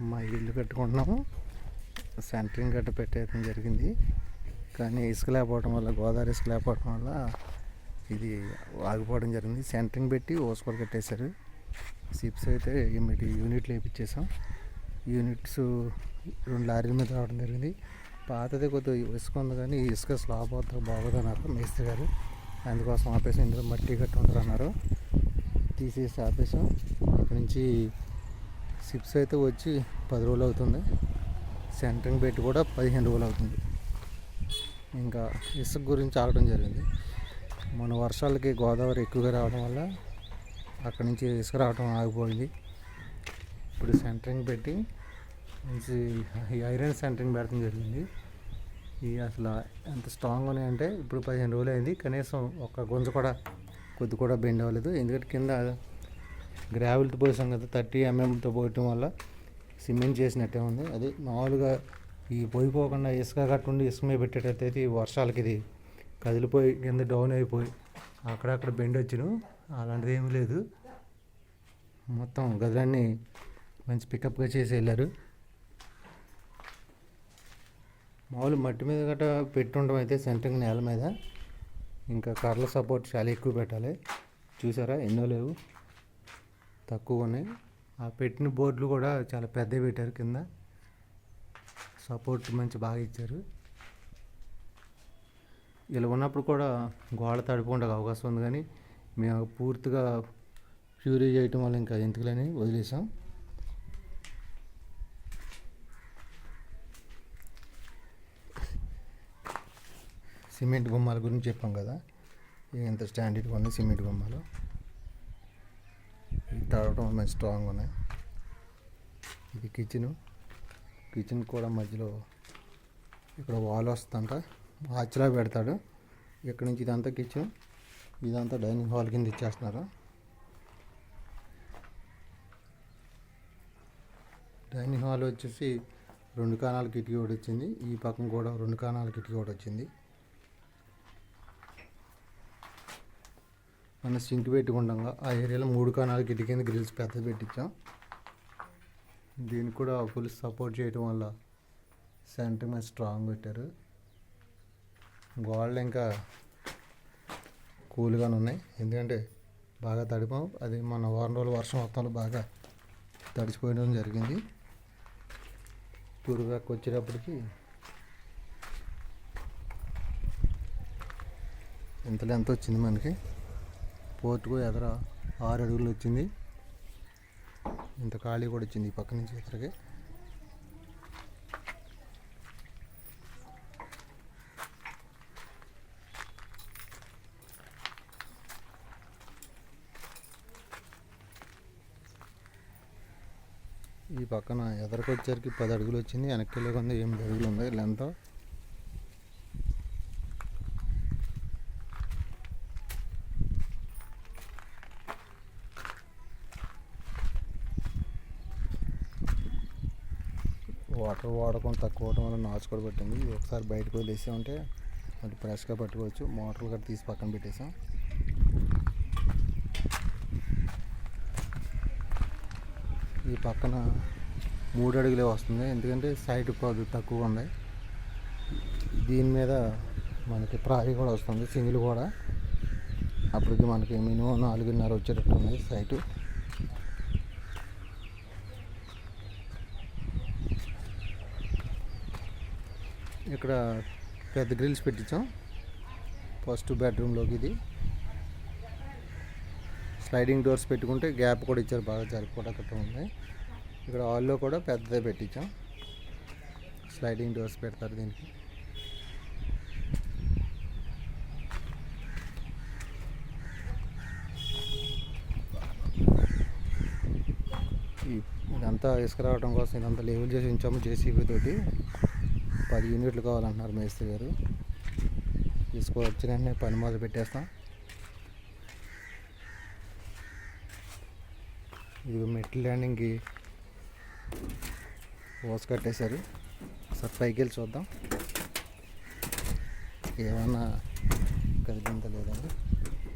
మా ఇల్లు కట్టుకుంటున్నాము. సెంటరింగ్ గట్ట పెట్టేయడం జరిగింది. కానీ ఇసుక లేకపోవడం వల్ల, గోదావరి ఇసుక లేకపోవడం వల్ల ఇది ఆగిపోవడం జరిగింది. సెంటరింగ్ పెట్టి ఓసుకోలు కట్టేశారు. సిప్స్ అయితే యూనిట్లు వేయించేసాం. యూనిట్స్ 2 లారీల మీద రావడం జరిగింది. పాతదే కొద్దిగా ఇసుక ఉంది, కానీ ఈ ఇసుక స్లాబ్ అవుతా బాగోదన్నారు మేస్త్రి గారు. అందుకోసం ఆపేసాం. ఇందులో మట్టి గట్ట ఉంటారు అన్నారు, తీసేసి ఆపేసాం. ఇక్కడి నుంచి సిప్స్ అయితే వచ్చి 10 రోజులు అవుతుంది. సెంటరింగ్ పెట్టి కూడా 15 రోజులు అవుతుంది. ఇంకా ఇసుక గురించి ఆగడం జరిగింది. మన వర్షాలకి గోదావరి ఎక్కువగా రావడం వల్ల అక్కడి నుంచి ఇసుక రావడం ఆగిపోయింది. ఇప్పుడు సెంటరింగ్ పెట్టి మంచి ఐరన్ సెంటరింగ్ పెట్టడం జరిగింది. ఇవి అసలు ఎంత స్ట్రాంగ్ ఉన్నాయంటే ఇప్పుడు 15 రోజులు అయింది. కనీసం ఒక గుంజ కూడా కొద్ది కూడా బెండ్ అవ్వలేదు. ఎందుకంటే కింద గ్రావెల్తో పోసాం కదా, 30 mm పోయటం వల్ల సిమెంట్ చేసినట్టే ఉంది. అది మామూలుగా ఈ పోయిపోకుండా ఇసుక కట్టుండి ఇసుక మీద పెట్టేటట్టయితే ఈ వర్షాలకి ఇది కదిలిపోయి కింద డౌన్ అయిపోయి అక్కడక్కడ బెండ్ వచ్చిన, అలాంటిది ఏమీ లేదు. మొత్తం గదులన్నీ మంచి పికప్గా చేసి వెళ్ళారు. మామూలు మట్టి మీద గట్రా పెట్టుండడం అయితే సెంటరింగ్ నేల మీద ఇంకా కర్రల సపోర్ట్ చాలా ఎక్కువ పెట్టాలి. చూసారా, ఎన్నో లేవు, తక్కువ ఉన్నాయి. ఆ పెట్టిన బోర్డులు కూడా చాలా పెద్దవి పెట్టారు. కింద సపోర్ట్ మంచి బాగా ఇచ్చారు. ఇలా ఉన్నప్పుడు కూడా గోడ తడిపోకుండా అవకాశం ఉంది, కానీ మేము పూర్తిగా ప్యూరీ చేయటం వల్ల ఇంకా ఎందుకులని వదిలేసాం. సిమెంట్ గుమ్మాల గురించి చెప్పాం కదా, ఎంత స్టాండర్డ్గా ఉన్నాయి సిమెంట్ గుమ్మాలు. తడవటం మంచి స్ట్రాంగ్ ఉన్నాయి. ఇది కిచెన్ కూడా మధ్యలో ఇక్కడ వాల్ వస్తుందంట, ఆర్చ్లా పెడతాడు. ఇక్కడ నుంచి ఇదంతా కిచెన్, ఇదంతా డైనింగ్ హాల్ కింద ఇచ్చేస్తున్నారు. డైనింగ్ హాల్ వచ్చేసి 2 కాణాల కిటికీ ఒకటి వచ్చింది. ఈ పక్కన కూడా 2 కాణాల కిటికీ ఒకటి వచ్చింది. మన సింక్ పెట్టుకుంటాగా ఆ ఏరియాలో 3 కాణాల కిటికీ కింద గ్రిల్స్ పెద్దది పెట్టించాం. దీనికి కూడా ఫుల్ సపోర్ట్ చేయడం వల్ల సెంటర్ మీద స్ట్రాంగ్ పెట్టారు. గోడలు ఇంకా కూల్గానే ఉన్నాయి, ఎందుకంటే బాగా తడిపాం. అది మన వారం రోజుల వర్షం మొత్తంలో బాగా తడిచిపోయడం జరిగింది. పురుగాకు వచ్చేటప్పటికి ఇంతలో ఎంత వచ్చింది మనకి. పోర్టుకు ఎదర 6 అడుగులు వచ్చింది. ఇంత ఖాళీ కూడా వచ్చింది ఈ పక్క నుంచి ఎదరకి. ఈ పక్కన ఎదరకు వచ్చేసరికి 10 అడుగులు వచ్చింది. వెనక్కి వెళ్ళే కొంత 8 అడుగులు ఉంది లెంత్. వాటర్ వాడకం తక్కువ అవడం వల్ల నాచు కూడా పట్టింది. ఒకసారి బయటకు వదిలేసి ఉంటే అది ఫ్రెష్గా పట్టుకోవచ్చు. మోటార్లు కూడా తీసి పక్కన పెట్టేసాం. ఈ పక్కన 3 అడుగులే వస్తుంది, ఎందుకంటే సైడ్ కొద్ది తక్కువ ఉంది. దీని మీద మనకి ప్రాయి కూడా వస్తుంది, సింగిల్ కూడా. అప్పటికి మనకి మినిమం 4.5 వచ్చేటట్టు ఉంది సైటు. ఇక్కడ పెద్ద గ్రిల్స్ పెట్టించాం ఫస్ట్ బెడ్రూమ్లోకి. ఇది స్లైడింగ్ డోర్స్ పెట్టుకుంటే గ్యాప్ కూడా ఇచ్చారు, బాగా జరిపోవడం ఉంది. ఇక్కడ హాల్లో కూడా పెద్దదే పెట్టించాం, స్లైడింగ్ డోర్స్ పెడతారు దీనికి. ఇదంతా ఇసుక రావడం కోసం ఇదంతా లేవల్ చేసి ఉంచాము జేసీబీ తోటి. 10 యూనిట్లు కావాలంటున్నారు మేస్త్రి గారు. ఇసుక వచ్చిన పని మొదలు పెట్టేస్తాం. ఇది మెట్ల ల్యాండింగ్కి ఓస్ కట్టేశారు. ఒకసారి పైకి వెళ్ళి చూద్దాం ఏమన్నా కదిలిందా లేదండి.